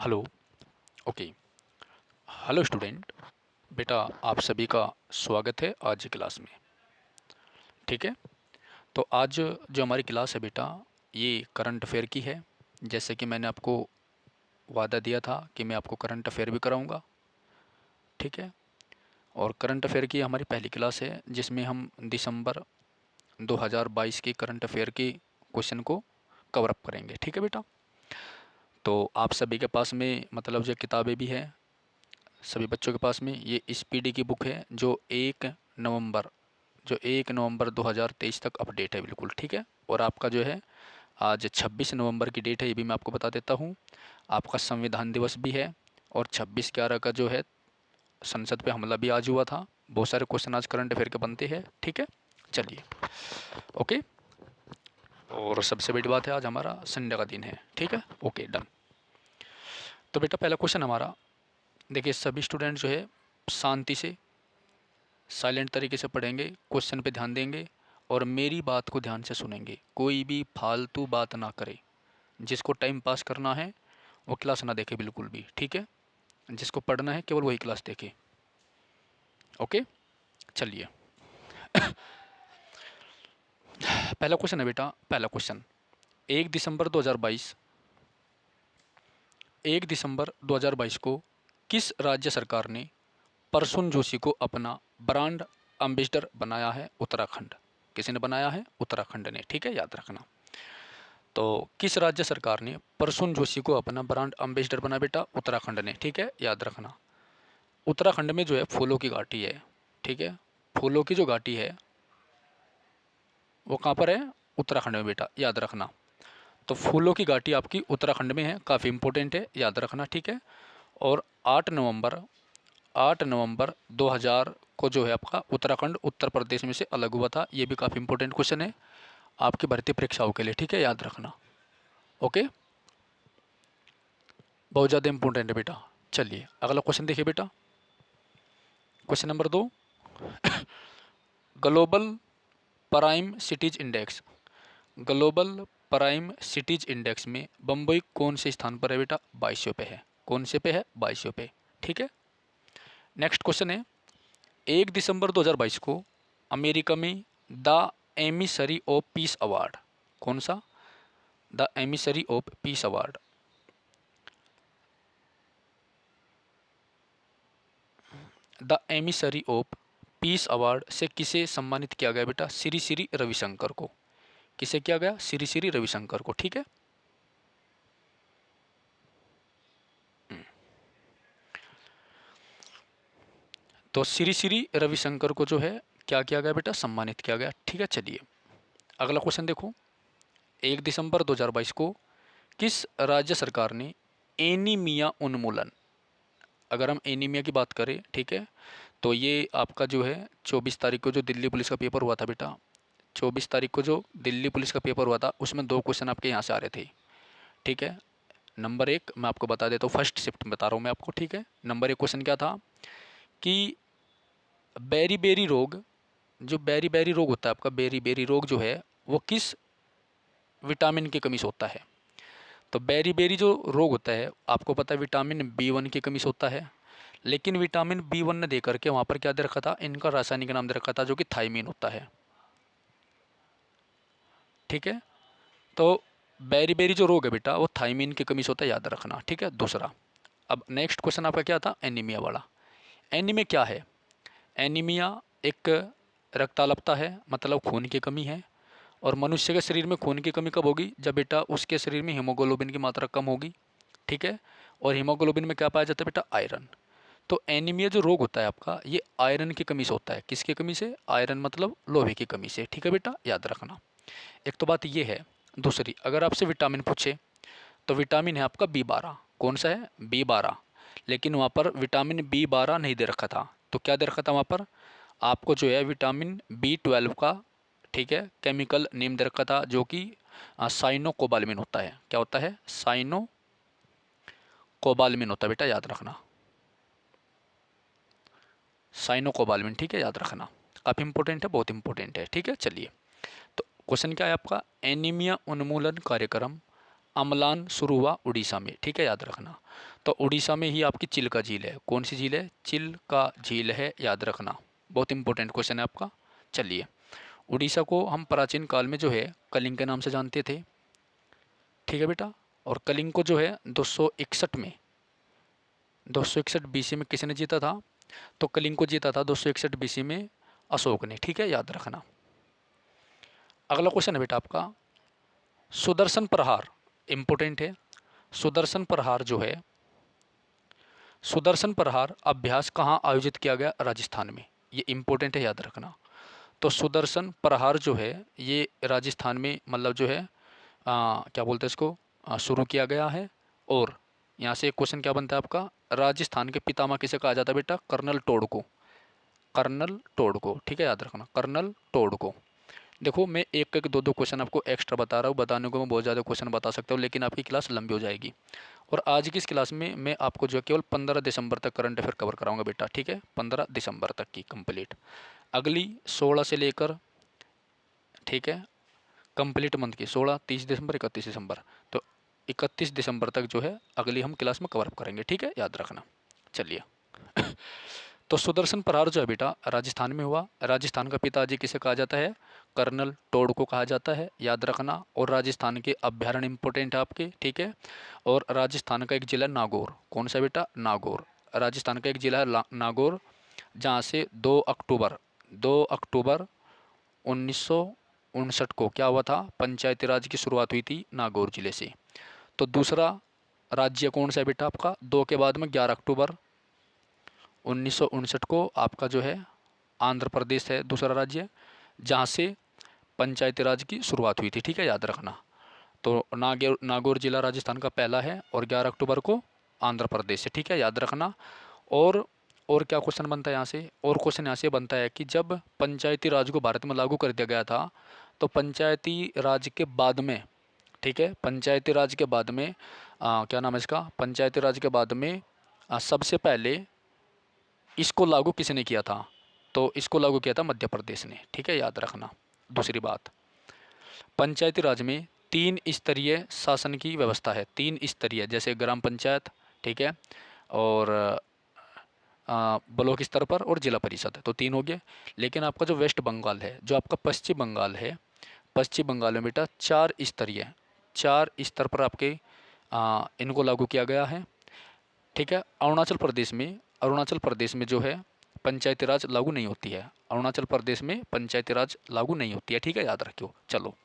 Hello. Okay. Hello student. बेटा, आप सभी का स्वागत है आज की क्लास में। ठीक है। तो आज जो हमारी क्लास है बेटा, ये करंट अफेयर की है। जैसे कि मैंने आपको वादा दिया था कि मैं आपको करंट अफेयर भी कराऊंगा। ठीक है। और करंट अफेयर की हमारी पहली क्लास है जिसमें हम दिसंबर 2022 की करंट अफेयर की क्वेश्चन को कवर अप करेंगे। ठीक है बेटा। तो आप सभी के पास में मतलब जो किताबें भी हैं सभी बच्चों के पास में, ये स्पीडी की बुक है नवंबर जो 1 नवंबर 2023 तक अपडेट है बिल्कुल। ठीक है। और आपका जो है आज 26 नवंबर की डेट है, ये भी मैं आपको बता देता हूँ। आपका संविधान दिवस भी है और 26/11 का जो है संसद पे हमला भी आज हुआ था। बहुत सारे क्वेश्चन आज करंट अफेयर के बनते हैं। ठीक है। चलिए। ओके। और सबसे बड़ी बात है, आज हमारा संडे का दिन है। ठीक है। Okay, done. तो बेटा पहला क्वेश्चन हमारा, देखिए सभी स्टूडेंट जो है शांति से साइलेंट तरीके से पढ़ेंगे, क्वेश्चन पे ध्यान देंगे और मेरी बात को ध्यान से सुनेंगे। कोई भी फालतू बात ना करे। जिसको टाइम पास करना है वो क्लास ना देखे बिल्कुल भी। ठीक है। जिसको पढ़ना है केवल वही क्लास देखे। ओके। चलिए। पहला क्वेश्चन है बेटा, पहला क्वेश्चन। 1 दिसंबर 2022 को किस राज्य सरकार ने प्रसून जोशी को अपना ब्रांड एम्बेसडर बनाया है? उत्तराखंड। किसी ने बनाया है? उत्तराखंड ने। ठीक है, याद रखना। तो किस राज्य सरकार ने प्रसून जोशी को अपना ब्रांड एम्बेसडर बनाया बेटा? उत्तराखंड ने। ठीक है, याद रखना। उत्तराखंड में जो है फूलों की घाटी है। ठीक है। फूलों की जो घाटी है वो कहाँ पर है? उत्तराखंड में बेटा, याद रखना। तो फूलों की घाटी आपकी उत्तराखंड में है, काफ़ी इंपॉर्टेंट है, याद रखना। ठीक है। और 8 नवंबर 2000 को जो है आपका उत्तराखंड उत्तर प्रदेश में से अलग हुआ था। ये भी काफ़ी इंपॉर्टेंट क्वेश्चन है आपकी भर्ती परीक्षाओं के लिए। ठीक है, याद रखना। ओके, बहुत ज़्यादा इंपॉर्टेंट है बेटा। चलिए अगला क्वेश्चन देखिए बेटा। Question number 2। Global prime cities index, global prime cities index में बम्बई कौन से स्थान पर है बेटा? 2200 पे है। कौन से पे है? 2200 पे। ठीक है। नेक्स्ट क्वेश्चन है, 1 दिसंबर 2022 को अमेरिका में the emissary of peace award, कौन सा? The emissary of peace award, the emissary of peace award से किसे सम्मानित किया गया बेटा? श्री श्री रविशंकर को। किसे किया गया? श्री श्री रविशंकर को। ठीक है। तो श्री श्री रविशंकर को जो है क्या किया गया बेटा? सम्मानित किया गया। ठीक है। चलिए अगला क्वेश्चन देखो। 1 दिसंबर 2022 को किस राज्य सरकार ने एनीमिया उन्मूलन, अगर हम एनीमिया की बात करें, ठीक है, तो ये आपका जो है 24 तारीख को जो दिल्ली पुलिस का पेपर हुआ था बेटा, 24 तारीख को जो दिल्ली पुलिस का पेपर हुआ था उसमें 2 क्वेश्चन आपके यहाँ से आ रहे थे। ठीक है। नंबर 1 मैं आपको बता देता हूँ, फर्स्ट शिफ्ट बता रहा हूँ मैं आपको। ठीक है। नंबर 1 क्वेश्चन क्या था कि बेरी बेरी रोग, जो बेरी बेरी रोग होता है आपका, बेरी बेरी रोग जो है वो किस विटामिन की कमी से होता है? तो बेरी बेरी जो रोग होता है आपको पता है विटामिन B1 की कमी से होता है। लेकिन विटामिन B1 ने दे करके वहाँ पर क्या दे रखा था? इनका रासायनिक नाम दे रखा था जो कि थायमीन होता है। ठीक है। तो बेरी बेरी जो रोग है बेटा वो थायमीन की कमी से होता है, याद रखना। ठीक है। दूसरा, अब नेक्स्ट क्वेश्चन आपका क्या था? एनीमिया वाला। एनीमिया क्या है? एनीमिया एक रक्ताल्पता है, मतलब खून की कमी है। और मनुष्य के शरीर में खून की कमी कब होगी? जब बेटा उसके शरीर में हीमोग्लोबिन की मात्रा कम होगी। ठीक है। और हीमोग्लोबिन में क्या पाया जाता है बेटा? आयरन। तो एनीमिया जो रोग होता है आपका ये आयरन की कमी से होता है। किसकी कमी से? आयरन मतलब लोहे की कमी से। ठीक है बेटा, याद रखना। एक तो बात ये है। दूसरी, अगर आपसे विटामिन पूछे तो विटामिन है आपका B12। कौन सा है? B12। लेकिन वहाँ पर विटामिन B12 नहीं दे रखा था, तो क्या दे रखा था वहाँ पर? आपको जो है विटामिन B12 का, ठीक है, केमिकल नेम दे रखा था जो कि साइनोकोबाल्मिन होता है। क्या होता है? साइनोकोबाल्मिन होता है बेटा, याद रखना। साइनोकोबाल्मिन। ठीक है, याद रखना। काफ़ी इंपॉर्टेंट है, बहुत इंपॉर्टेंट है। ठीक है। चलिए, तो क्वेश्चन क्या है आपका? एनीमिया उन्मूलन कार्यक्रम अम्लान शुरू हुआ उड़ीसा में। ठीक है, याद रखना। तो उड़ीसा में ही आपकी चिल्का झील है। कौन सी झील है? चिल्का झील है, याद रखना, बहुत इंपॉर्टेंट क्वेश्चन है आपका। चलिए, उड़ीसा को हम प्राचीन काल में जो है कलिंग के नाम से जानते थे, ठीक है बेटा। और कलिंग को जो है 261 बीसी में किसने जीता था? तो कलिंग को जीता था 261 बीसी में अशोक ने, ठीक है, याद रखना। अगला क्वेश्चन है बेटा आपका सुदर्शन प्रहार, इंपॉर्टेंट है। सुदर्शन प्रहार जो है, सुदर्शन प्रहार अभ्यास कहाँ आयोजित किया गया? राजस्थान में। ये इंपॉर्टेंट है, याद रखना। तो सुदर्शन प्रहार जो है ये राजस्थान में मतलब जो है क्या बोलते हैं इसको, शुरू किया गया है। और यहाँ से एक क्वेश्चन क्या बनता है आपका, राजस्थान के पितामह किसे कहा जाता है बेटा? कर्नल टोड को, कर्नल टोड को, ठीक है, याद रखना, कर्नल टोड को। देखो मैं एक एक दो दो क्वेश्चन आपको एक्स्ट्रा बता रहा हूँ, बताने को मैं बहुत ज़्यादा क्वेश्चन बता सकता हूँ, लेकिन आपकी क्लास लंबी हो जाएगी। और आज की इस क्लास में मैं आपको जो है केवल 15 दिसंबर तक करंट अफेयर कवर कराऊंगा बेटा, ठीक है, 15 दिसंबर तक की कंप्लीट। अगली 16 से लेकर, ठीक है, कंप्लीट मंथ की 16, 30 दिसंबर, 31 दिसंबर, तो 31 दिसंबर तक जो है अगली हम क्लास में कवर अप करेंगे, ठीक है, याद रखना। चलिए तो सुदर्शन प्रहार जो है बेटा राजस्थान में हुआ। राजस्थान का पिताजी किसे कहा जाता है? कर्नल टोड को कहा जाता है, याद रखना। और राजस्थान के अभ्यारण्य इंपोर्टेंट है आपके, ठीक है। और राजस्थान का एक जिला नागौर, कौन सा बेटा? नागौर। राजस्थान का एक जिला है नागौर, जहाँ से 2 अक्टूबर 1959 को क्या हुआ था? पंचायती राज की शुरुआत हुई थी नागौर जिले से। तो दूसरा राज्य कौन सा है बेटा आपका? 2 के बाद में 11 अक्टूबर 1959 को आपका जो है आंध्र प्रदेश है दूसरा राज्य, जहाँ से पंचायती राज की शुरुआत हुई थी, ठीक है, याद रखना। तो नागौर जिला राजस्थान का पहला है और 11 अक्टूबर को आंध्र प्रदेश से, ठीक है, याद रखना। और क्या क्वेश्चन बनता है यहाँ से? और क्वेश्चन यहाँ से बनता है कि जब पंचायती राज को भारत में लागू कर दिया गया था, तो पंचायती राज के बाद में, ठीक है, पंचायती राज के बाद में क्या नाम है इसका, पंचायती राज के बाद में सबसे पहले इसको लागू किसने किया था? तो इसको लागू किया था मध्य प्रदेश ने, ठीक है, याद रखना। दूसरी बात, पंचायती राज में 3 स्तरीय शासन की व्यवस्था है, 3 स्तरीय, जैसे ग्राम पंचायत, ठीक है, और ब्लॉक स्तर पर और जिला परिषद, तो 3 हो गए। लेकिन आपका जो वेस्ट बंगाल है, जो आपका पश्चिम बंगाल है, पश्चिम बंगाल में बेटा 4 स्तरीय, 4 स्तर पर आपके इनको लागू किया गया है, ठीक है। अरुणाचल प्रदेश में जो है पंचायती राज लागू नहीं होती है, अरुणाचल प्रदेश में पंचायती राज लागू नहीं होती है, ठीक है, याद रखियो। चलो,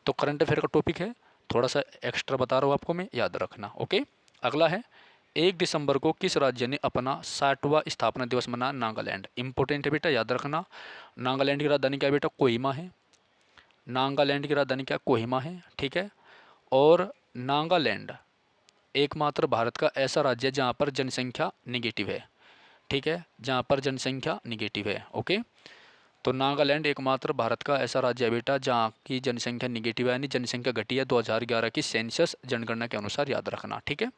तो करंट अफेयर का टॉपिक है, थोड़ा सा एक्स्ट्रा बता रहा हूँ आपको मैं, याद रखना, ओके। अगला है 1 दिसंबर को किस राज्य ने अपना 60वां स्थापना दिवस मनाया? नागालैंड। इंपॉर्टेंट है बेटा, याद रखना। नागालैंड की राजधानी क्या है बेटा? कोहिमा है। नागालैंड की राजधानी क्या? कोहिमा है, ठीक है। और नागालैंड एकमात्र भारत का ऐसा राज्य है जहाँ पर जनसंख्या निगेटिव है, ठीक है, जहाँ पर जनसंख्या निगेटिव है, ओके। तो नागालैंड एकमात्र भारत का ऐसा राज्य है बेटा जहाँ की जनसंख्या निगेटिव है, यानी जनसंख्या घटी है 2011 की सेंसस जनगणना के अनुसार, याद रखना, ठीक है।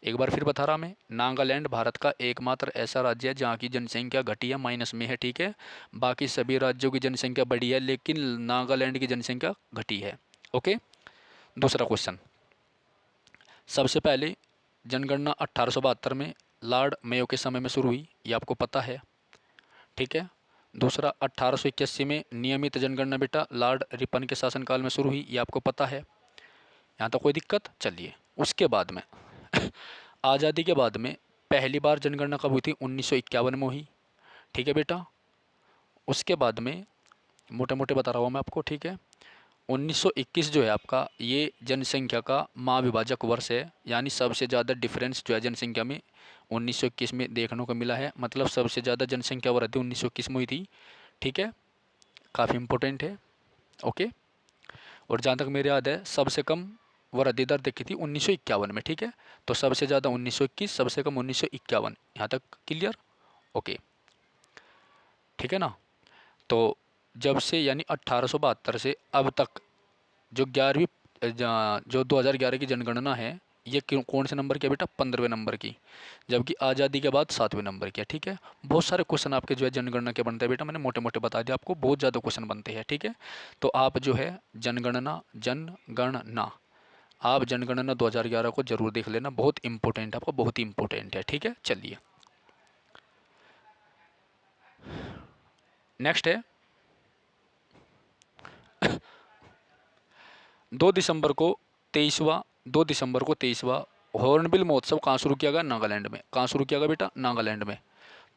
एक बार फिर बता रहा मैं, नागालैंड भारत का एकमात्र ऐसा राज्य है जहाँ की जनसंख्या घटी है, माइनस में है, ठीक है। बाकी सभी राज्यों की जनसंख्या बढ़ी है, लेकिन नागालैंड की जनसंख्या घटी है, ओके। दूसरा क्वेश्चन, सबसे पहले जनगणना 1872 में लॉर्ड मेयो के समय में शुरू हुई, ये आपको पता है, ठीक है। दूसरा 1881 में नियमित जनगणना बेटा लॉर्ड रिपन के शासनकाल में शुरू हुई, ये आपको पता है, यहाँ तक कोई दिक्कत? चलिए, उसके बाद में आज़ादी के बाद में पहली बार जनगणना कब हुई थी? 1951 में हुई, ठीक है बेटा। उसके बाद में मोटे मोटे बता रहा हूँ मैं आपको, ठीक है। 1921 जो है आपका ये जनसंख्या का महाविभाजक वर्ष है, यानी सबसे ज़्यादा डिफरेंस जो है जनसंख्या में 1921 में देखने को मिला है, मतलब सबसे ज़्यादा जनसंख्या वृद्धि 1921 में हुई थी, ठीक है, काफ़ी इंपॉर्टेंट है, ओके। और जहाँ तक मेरे याद है सबसे कम वृद्धि दर देखी थी 1951 में, ठीक है। तो सबसे ज़्यादा 1921, सबसे कम 1951, यहाँ तक क्लियर, ओके, ठीक है ना। तो जब से यानी 1872 से अब तक जो 11वीं जो 2011 की जनगणना है, ये कौन से नंबर की है बेटा? 15वें नंबर की, जबकि आज़ादी के बाद 7वें नंबर की है, ठीक है। बहुत सारे क्वेश्चन आपके जो है जनगणना के बनते हैं बेटा, मैंने मोटे मोटे बता दिया आपको, बहुत ज़्यादा क्वेश्चन बनते हैं, ठीक है। तो आप जो है जनगणना आप जनगणना 2011 को जरूर देख लेना, बहुत इंपॉर्टेंट है आपका, बहुत ही इंपॉर्टेंट है। ठीक है, चलिए नेक्स्ट है 2 दिसंबर को 23वां हॉर्नबिल महोत्सव कहाँ शुरू किया गया? नागालैंड में। कहाँ शुरू किया गया बेटा? नागालैंड में।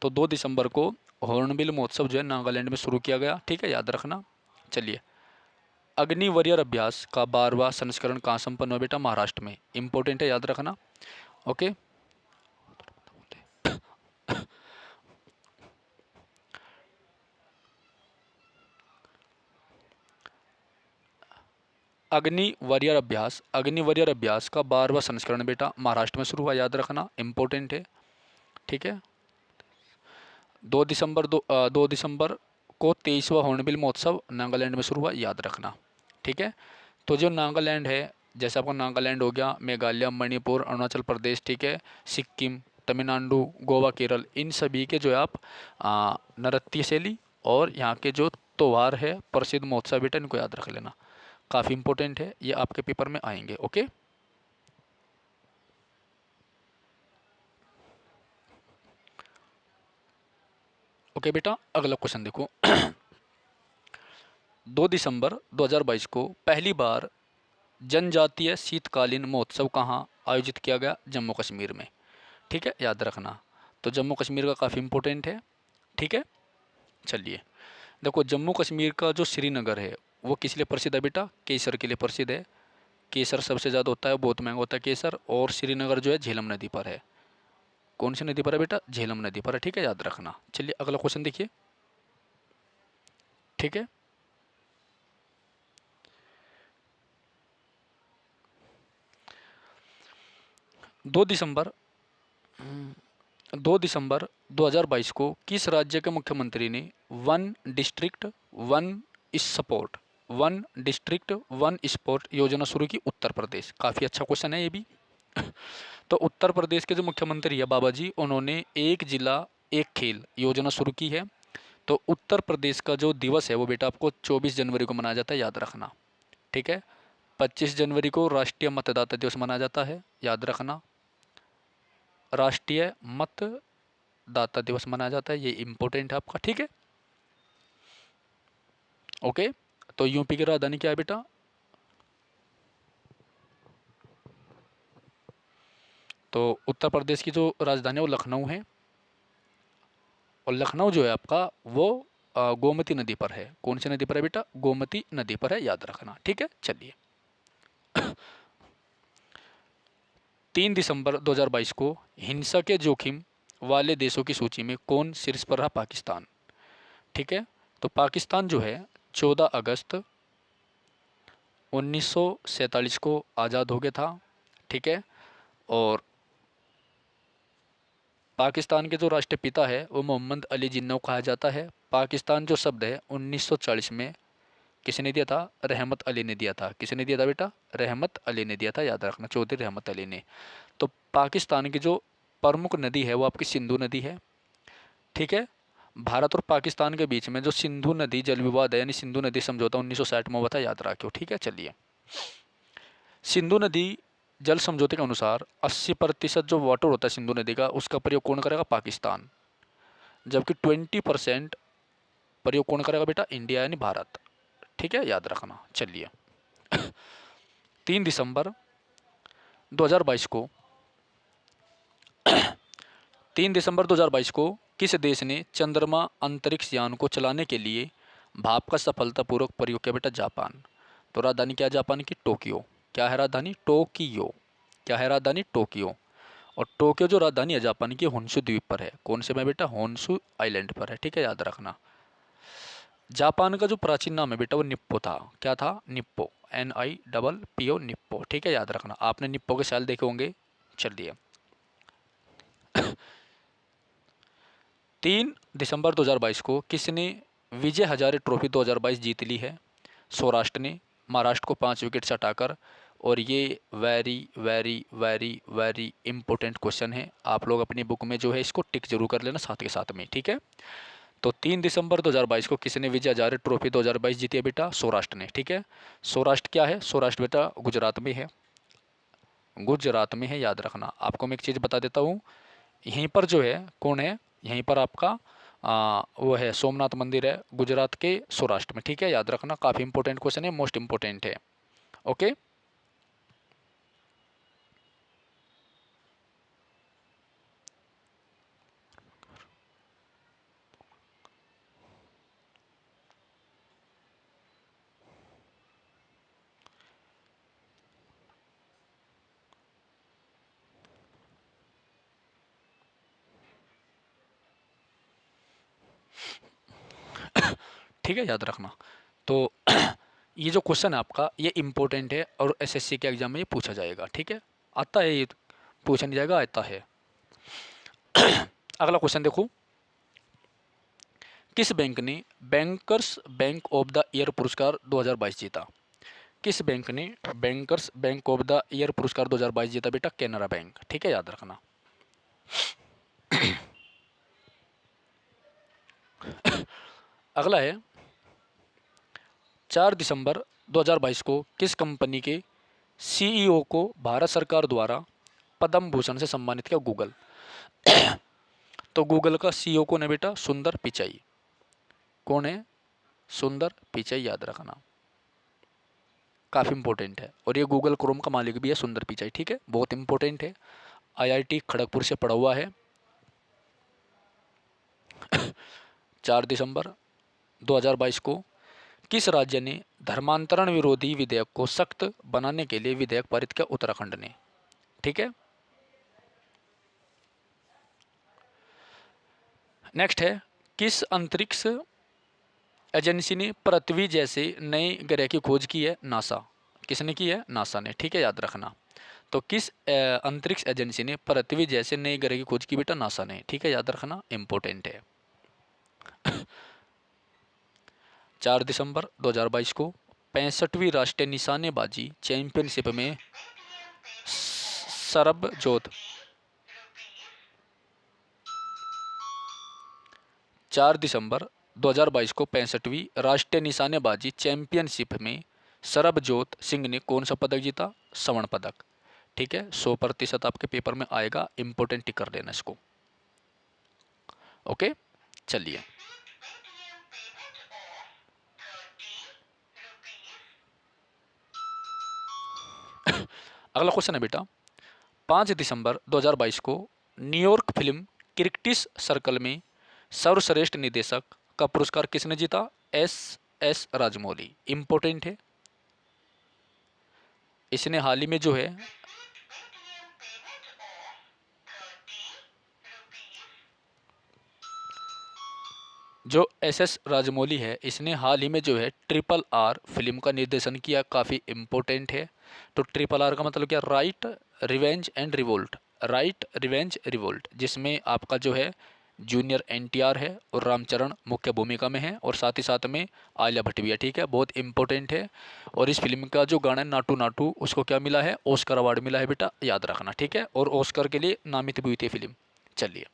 तो 2 दिसंबर को हॉर्नबिल महोत्सव जो है नागालैंड में शुरू किया गया। ठीक है, याद रखना। चलिए, अग्नि वॉरियर अभ्यास का 12वां संस्करण कहाँ संपन्न हुआ बेटा? महाराष्ट्र में। इंपॉर्टेंट है, याद रखना। ओके, अग्नि वॉरियर अभ्यास का 12वां संस्करण बेटा महाराष्ट्र में शुरू हुआ, याद रखना, इंपॉर्टेंट है। ठीक है, 2 दिसंबर को 23वां हॉर्नबिल महोत्सव नागालैंड में शुरू हुआ, याद रखना। ठीक है, तो जो नागालैंड है, जैसे आपका नागालैंड हो गया, मेघालय, मणिपुर, अरुणाचल प्रदेश, ठीक है, सिक्किम, तमिलनाडु, गोवा, केरल, इन सभी के जो है आप नृत्य शैली और यहाँ के जो त्यौहार है, प्रसिद्ध महोत्सव बेटा, इनको याद रख लेना, काफ़ी इंपॉर्टेंट है, ये आपके पेपर में आएंगे। ओके, ओके बेटा, अगला क्वेश्चन देखो। 2 दिसंबर 2022 को पहली बार जनजातीय शीतकालीन महोत्सव कहाँ आयोजित किया गया? जम्मू कश्मीर में। ठीक है, याद रखना। तो जम्मू कश्मीर का काफ़ी इंपॉर्टेंट है। ठीक है, चलिए देखो, जम्मू कश्मीर का जो श्रीनगर है वो किस लिए प्रसिद्ध है बेटा? केसर के लिए प्रसिद्ध है। केसर सबसे ज़्यादा होता है, बहुत महंगा होता है केसर। और श्रीनगर जो है झेलम नदी पर है। कौन सी नदी पर है बेटा? झेलम नदी पर है। ठीक है, याद रखना। चलिए अगला क्वेश्चन देखिए। ठीक है, 2 दिसंबर 2022 को किस राज्य के मुख्यमंत्री ने one spot one district one spot योजना शुरू की? उत्तर प्रदेश। काफ़ी अच्छा क्वेश्चन है ये भी। तो उत्तर प्रदेश के जो मुख्यमंत्री है बाबा जी, उन्होंने एक जिला एक खेल योजना शुरू की है। तो उत्तर प्रदेश का जो दिवस है वो बेटा आपको 24 जनवरी को मनाया जाता है, याद रखना। ठीक है, 25 जनवरी को राष्ट्रीय मतदाता दिवस मनाया जाता है, याद रखना। राष्ट्रीय मतदाता दिवस मनाया जाता है, ये इंपॉर्टेंट है आपका। ठीक है, ओके। तो यूपी की राजधानी क्या है बेटा? तो उत्तर प्रदेश की जो राजधानी है वो लखनऊ है। और लखनऊ जो है आपका वो गोमती नदी पर है। कौन सी नदी पर है बेटा? गोमती नदी पर है, याद रखना। ठीक है, चलिए 3 दिसंबर 2022 को हिंसा के जोखिम वाले देशों की सूची में कौन शीर्ष पर रहा? पाकिस्तान। ठीक है, तो पाकिस्तान जो है 14 अगस्त 1947 को आज़ाद हो गया था। ठीक है, और पाकिस्तान के जो राष्ट्रपिता है वो मोहम्मद अली जिन्ना कहा जाता है। पाकिस्तान जो शब्द है 1940 में किसने दिया था? रहमत अली ने दिया था। किसने दिया था बेटा? रहमत अली ने दिया था, याद रखना, चौधरी रहमत अली ने। तो पाकिस्तान की जो प्रमुख नदी है वो आपकी सिंधु नदी है। ठीक है, भारत और पाकिस्तान के बीच में जो सिंधु नदी जल विवाद है, यानी सिंधु नदी समझौता 1960 में हुआ था, याद रखियो। ठीक है, चलिए सिंधु नदी जल समझौते के अनुसार 80% जो वाटर होता है सिंधु नदी का, उसका प्रयोग कौन करेगा? पाकिस्तान। जबकि 20% प्रयोग कौन करेगा बेटा? इंडिया यानी भारत। ठीक है, याद रखना। चलिए 3 दिसंबर 2022 को 3 दिसंबर 2022 को किस देश ने चंद्रमा अंतरिक्ष यान को चलाने के लिए भाप का सफलतापूर्वक प्रयोग किया बेटा? जापान। तो राजधानी क्या है जापान की? टोक्यो। क्या है राजधानी? टोक्यो। क्या है राजधानी? टोक्यो। और टोक्यो जो राजधानी है जापान की, होन्शु द्वीप पर है। कौन से में बेटा? होन्शु आइलैंड पर है। ठीक है, याद रखना। जापान का जो प्राचीन नाम है बेटा वो निप्पो था। क्या था? Nippon, NIPPO, Nippon. ठीक है, याद रखना। आपने निप्पो के साल देखे होंगे। चलिए 3 दिसंबर 2022 को किसने विजय हजारे ट्रॉफी 2022 जीत ली है? सौराष्ट्र ने महाराष्ट्र को 5 विकेट से हटाकर। और ये very very very very important question है, आप लोग अपनी बुक में जो है इसको टिक जरूर कर लेना साथ के साथ में। ठीक है, तो 3 दिसंबर 2022 को किसने विजय हजारे ट्रॉफी 2022 जीती है बेटा? सौराष्ट्र ने। ठीक है, सौराष्ट्र क्या है? सौराष्ट्र बेटा गुजरात में है। गुजरात में है, याद रखना। आपको मैं एक चीज़ बता देता हूँ, यहीं पर जो है कौन है, यहीं पर आपका वो है सोमनाथ मंदिर है, गुजरात के सौराष्ट्र में, ठीक है, याद रखना। काफ़ी इंपॉर्टेंट क्वेश्चन है, मोस्ट इंपॉर्टेंट है। ओके, ठीक है, याद रखना। तो ये जो क्वेश्चन है आपका, ये इंपॉर्टेंट है और एसएससी के एग्जाम में ये पूछा जाएगा, ठीक है, आता है, ये पूछा नहीं जाएगा, आता है। अगला क्वेश्चन देखो, किस बैंक ने bankers bank of the year पुरस्कार 2022 जीता? किस बैंक ने bankers bank of the year पुरस्कार 2022 जीता? बेटा कैनरा बैंक, ठीक है, याद रखना। अगला है, 4 दिसंबर 2022 को किस कंपनी के सीईओ को भारत सरकार द्वारा पद्म भूषण से सम्मानित किया? गूगल। तो गूगल का सीईओ कौन है बेटा? सुंदर पिचाई। कौन है? सुंदर पिचाई, याद रखना, काफ़ी इंपॉर्टेंट है। और ये गूगल क्रोम का मालिक भी है सुंदर पिचाई, ठीक है, बहुत इंपॉर्टेंट है, आईआईटी खड़गपुर से पढ़ा हुआ है। 4 दिसंबर 2022 को किस राज्य ने धर्मांतरण विरोधी विधेयक को सख्त बनाने के लिए विधेयक पारित किया? उत्तराखंड ने, ठीक है। नेक्स्ट है, किस अंतरिक्ष एजेंसी ने पृथ्वी जैसे नए ग्रह की खोज की है? नासा। किसने की है? नासा ने, ठीक है, याद रखना। तो किस अंतरिक्ष एजेंसी ने पृथ्वी जैसे नए ग्रह की खोज की? बेटा नासा ने, ठीक है, याद रखना, इंपॉर्टेंट है। 4 दिसंबर 2022 को 65वीं राष्ट्रीय निशानेबाजी चैंपियनशिप में सरबजोत 4 दिसंबर 2022 को 65वीं राष्ट्रीय निशानेबाजी चैंपियनशिप में सरबजोत सिंह ने कौन सा पदक जीता? स्वर्ण पदक, ठीक है, 100% आपके पेपर में आएगा, इंपॉर्टेंट टिक कर देना इसको। ओके, चलिए, अगला क्वेश्चन है बेटा, 5 दिसंबर 2022 को न्यूयॉर्क फिल्म क्रिटिक्स सर्कल में सर्वश्रेष्ठ निदेशक का पुरस्कार किसने जीता? एस राजमौली, इंपॉर्टेंट है। इसने हाल ही में जो है जो एस राजमौली है, इसने हाल ही में जो है RRR फिल्म का निर्देशन किया, काफ़ी इंपॉर्टेंट है। तो RRR का मतलब क्या? Right revenge and revolt, right revenge revolt, जिसमें आपका जो है जूनियर NTR है और रामचरण मुख्य भूमिका में है, और साथ ही साथ में आलिया भट्ट भी है, ठीक है, बहुत इंपॉर्टेंट है। और इस फिल्म का जो गाना है नाटू नाटू, उसको क्या मिला है? ऑस्कर अवार्ड मिला है बेटा, याद रखना, ठीक है, और ऑस्कर के लिए नामित भी हुई थी फिल्म। चलिए,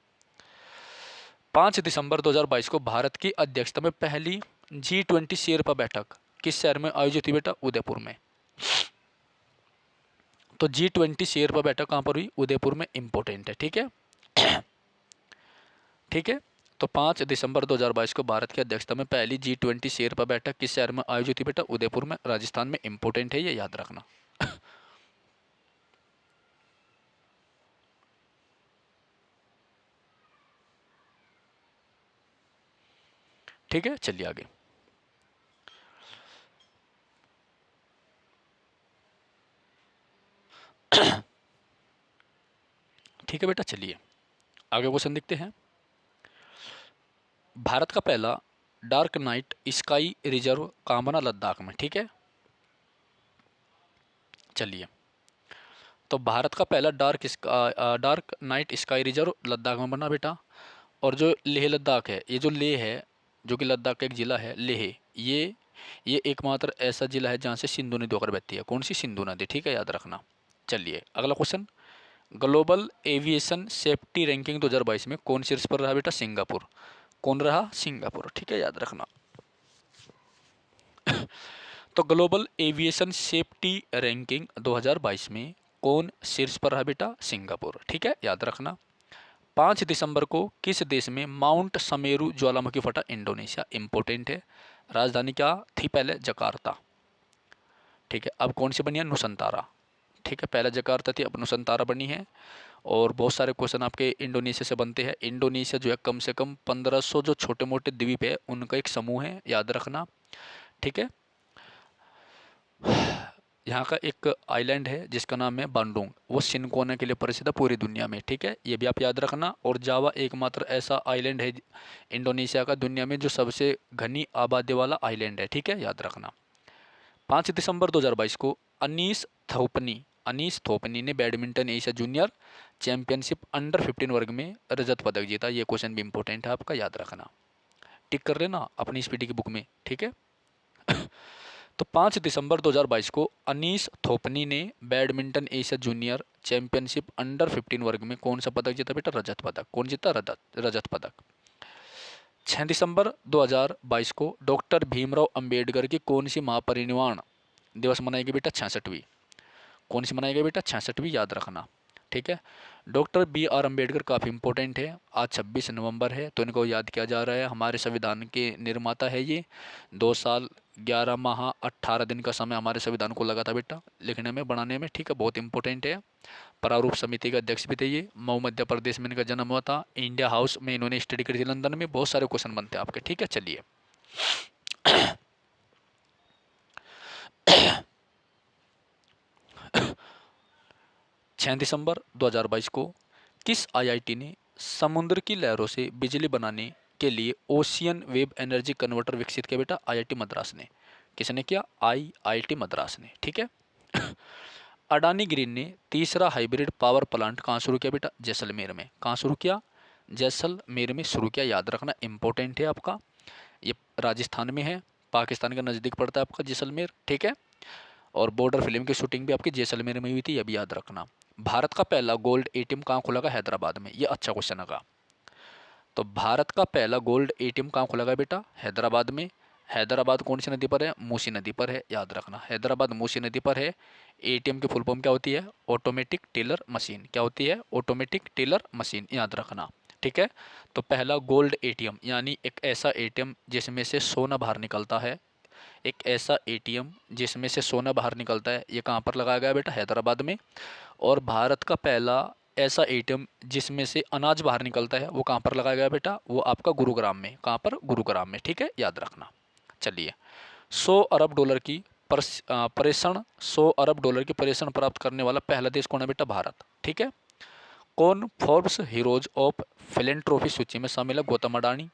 5 दिसंबर 2022 को भारत की अध्यक्षता में पहली G20 शेरपा बैठक किस शहर में आयोजित हुई? बेटा उदयपुर में। तो G20 शेरपा बैठक कहाँ पर हुई? उदयपुर में, इंपॉर्टेंट है, ठीक है। ठीक है, तो 5 दिसंबर 2022 को भारत की अध्यक्षता में पहली G20 शेरपा बैठक किस शहर में आयोजित हुई? बेटा उदयपुर में, राजस्थान में, इंपॉर्टेंट है, ये याद रखना। ठीक है, चलिए आगे। ठीक है बेटा, चलिए आगे क्वेश्चन देखते हैं। भारत का पहला डार्क नाइट स्काई रिजर्व कहाँ बना? लद्दाख में, ठीक है। चलिए, तो भारत का पहला dark night sky reserve Ladakh में बना बेटा। और जो लेह लद्दाख है, ये जो लेह है, जो कि लद्दाख का एक ज़िला है लेह, ये एकमात्र ऐसा ज़िला है जहाँ से सिंधु नदी होकर बहती है। कौन सी? सिंधु नदी, ठीक है, याद रखना। चलिए अगला question, global aviation safety ranking 2022 में कौन शीर्ष पर रहा? बेटा सिंगापुर। कौन रहा? सिंगापुर, ठीक है, याद रखना। तो ग्लोबल एविएशन सेफ्टी रैंकिंग 2022 में कौन शीर्ष पर है बेटा? सिंगापुर। ठीक है, याद रखना। 5 दिसंबर को किस देश में माउंट समेरू ज्वालामुखी फटा? इंडोनेशिया। इंपॉर्टेंट है। राजधानी क्या थी पहले? जकार्ता। ठीक है, अब कौन सी बनी है? नुसंतारा। ठीक है, पहले जकार्ता थी, अब नुसंतारा बनी है। और बहुत सारे क्वेश्चन आपके इंडोनेशिया से बनते हैं। इंडोनेशिया जो है कम से कम 1500 जो छोटे मोटे द्वीप है उनका एक समूह है, याद रखना। ठीक है, यहाँ का एक आइलैंड है जिसका नाम है बांडुंग, वो सिनकोना के लिए प्रसिद्ध है पूरी दुनिया में। ठीक है, ये भी आप याद रखना। और जावा एकमात्र ऐसा आइलैंड है इंडोनेशिया का दुनिया में जो सबसे घनी आबादी वाला आइलैंड है। ठीक है, याद रखना। 5 दिसंबर 2022 को अनीस थोपनी ने badminton Asia junior championship under 15 वर्ग में रजत पदक जीता। ये क्वेश्चन भी इंपॉर्टेंट है आपका, याद रखना। टिक कर लेना अपनी स्पीडी की बुक में। ठीक है, तो 5 दिसंबर 2022 को अनीस थोपनी ने badminton Asia junior championship under 15 वर्ग में कौन सा पदक जीता बेटा? रजत पदक। कौन जीता? रजत पदक। 6 दिसंबर 2022 को डॉक्टर भीमराव अंबेडकर की कौन सी महापरिनिर्वाण दिवस मनाएगी बेटा? 66वीं। कौन सी मनाएगी बेटा? 66वीं, याद रखना। ठीक है, डॉक्टर बी आर अम्बेडकर काफ़ी इंपॉर्टेंट है। आज 26 नवंबर है तो इनको याद किया जा रहा है। हमारे संविधान के निर्माता है ये। 2 साल 11 माह 18 दिन का समय हमारे संविधान को लगा था बेटा लिखने में, बनाने में। ठीक है, बहुत इंपॉर्टेंट है। प्रारूप समिति के अध्यक्ष भी थे ये। मऊ मध्य प्रदेश में इनका जन्म हुआ था। इंडिया हाउस में इन्होंने स्टडी करी थी लंदन में। बहुत सारे क्वेश्चन बनते हैं आपके। ठीक है, चलिए। 6 दिसंबर 2022 को किस आईआईटी ने समुद्र की लहरों से बिजली बनाने के लिए ओशियन वेव एनर्जी कन्वर्टर विकसित किया बेटा? आईआईटी मद्रास ने। किसने किया? आईआईटी मद्रास ने। ठीक है। अडानी ग्रीन ने तीसरा हाइब्रिड पावर प्लांट कहाँ शुरू किया बेटा? जैसलमेर में। कहाँ शुरू किया? जैसलमेर में शुरू किया, याद रखना। इंपॉर्टेंट है आपका। ये राजस्थान में है, पाकिस्तान के नज़दीक पड़ता है आपका जैसलमेर। ठीक है, और बॉर्डर फिल्म की शूटिंग भी आपकी जैसलमेर में हुई थी, यह भी याद रखना। भारत का पहला गोल्ड एटीएम कहाँ खुला था? हैदराबाद में। ये अच्छा क्वेश्चन है। तो भारत का पहला गोल्ड एटीएम कहाँ खुला था बेटा? हैदराबाद में। हैदराबाद कौन सी नदी पर है? मूसी नदी पर है, याद रखना। हैदराबाद मूसी नदी पर है। एटीएम की फुल फॉर्म क्या होती है? Automatic teller machine. क्या होती है? ऑटोमेटिक टेलर मशीन, याद रखना। ठीक है, तो पहला गोल्ड एटीएम यानी एक ऐसा एटीएम जिसमें से सोना बाहर निकलता है। एक ऐसा एटीएम जिसमें से सोना बाहर निकलता है, ये कहाँ पर लगाया गया बेटा? हैदराबाद में। और भारत का पहला ऐसा एटीएम जिसमें से अनाज बाहर निकलता है, वो कहाँ पर लगाया गया बेटा? वो आपका गुरुग्राम में। कहाँ पर? गुरुग्राम में। ठीक है, याद रखना। चलिए, 100 अरब डॉलर की प्रेषण 100 अरब डॉलर की प्रेषण प्राप्त करने वाला पहला देश कौन है बेटा? भारत। ठीक है, कौन फोर्ब्स हीरोज ऑफ फिलेंट्रोफी सूची में शामिल है? गौतम अडानी।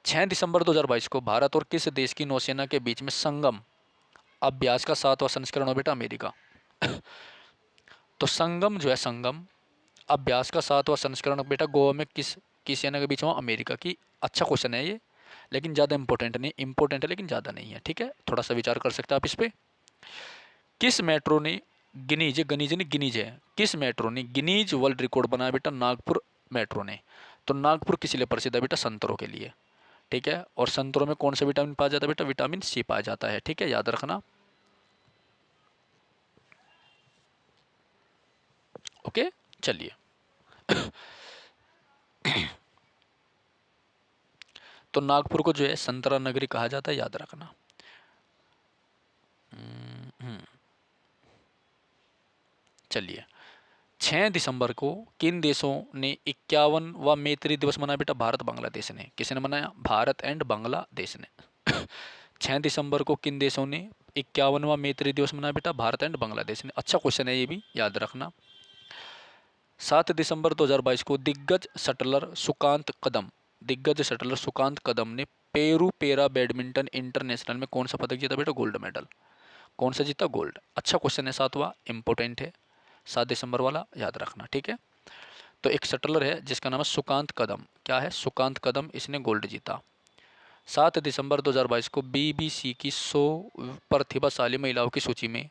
6 दिसंबर 2022 को भारत और किस देश की नौसेना के बीच में संगम अभ्यास का 7वां संस्करण हो बेटा? अमेरिका। तो संगम जो है, संगम अभ्यास का 7वां संस्करण बेटा गोवा में किस सेना के बीच में? अमेरिका की। अच्छा क्वेश्चन है ये, लेकिन ज़्यादा इंपॉर्टेंट नहीं। इंपॉर्टेंट है लेकिन ज़्यादा नहीं है। ठीक है, थोड़ा सा विचार कर सकते हैं आप इस पर। किस मेट्रो ने गिनीज है, किस मेट्रो ने गिनीज वर्ल्ड रिकॉर्ड बनाया बेटा? नागपुर मेट्रो ने। तो नागपुर किस लिए प्रसिद्ध है बेटा? संतरों के लिए। ठीक है, और संतरों में कौन सा विटामिन पाया जाता है बेटा? विटामिन सी पाया जाता है। ठीक है, याद रखना। ओके, चलिए। तो नागपुर को जो है संतरा नगरी कहा जाता है, याद रखना। चलिए, 6 दिसंबर को किन देशों ने 51वां मैत्री दिवस मनाया बेटा? भारत बांग्लादेश ने। किसने मनाया? भारत एंड बांग्लादेश ने। 6 दिसंबर को किन देशों ने 51वां मैत्री दिवस मनाया बेटा? भारत एंड बांग्लादेश ने। अच्छा क्वेश्चन है ये भी, याद रखना। 7 दिसंबर 2022 को दिग्गज शटलर सुकांत कदम ने पेरू पेरा बैडमिंटन इंटरनेशनल में कौन सा पदक जीता बेटा? Gold medal. कौन सा जीता? गोल्ड। अच्छा क्वेश्चन है, 7वां, इंपॉर्टेंट है। 7 दिसंबर वाला याद रखना। ठीक है, तो एक शटलर है जिसका नाम है सुकांत कदम। क्या है? सुकांत कदम, इसने गोल्ड जीता। 7 दिसंबर 2022 को बीबीसी की 100 प्रतिभाशाली महिलाओं की सूची में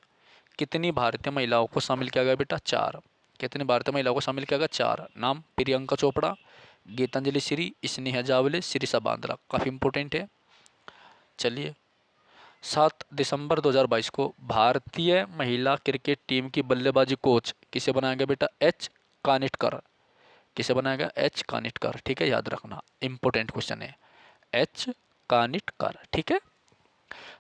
कितनी भारतीय महिलाओं को शामिल किया गया बेटा? 4। कितनी भारतीय महिलाओं को शामिल किया गया? 4। नाम? प्रियंका चोपड़ा, गीतांजलि श्री, स्नेहा जावले, शिरीषा बांद्रा। काफ़ी इंपॉर्टेंट है। चलिए, 7 दिसंबर 2022 को भारतीय महिला क्रिकेट टीम की बल्लेबाजी कोच किसे बनाया गया बेटा? एच कानिटकर। किसे बनाया गया? एच कानिटकर। ठीक है, याद रखना, इंपॉर्टेंट क्वेश्चन है, एच कानिटकर। ठीक है,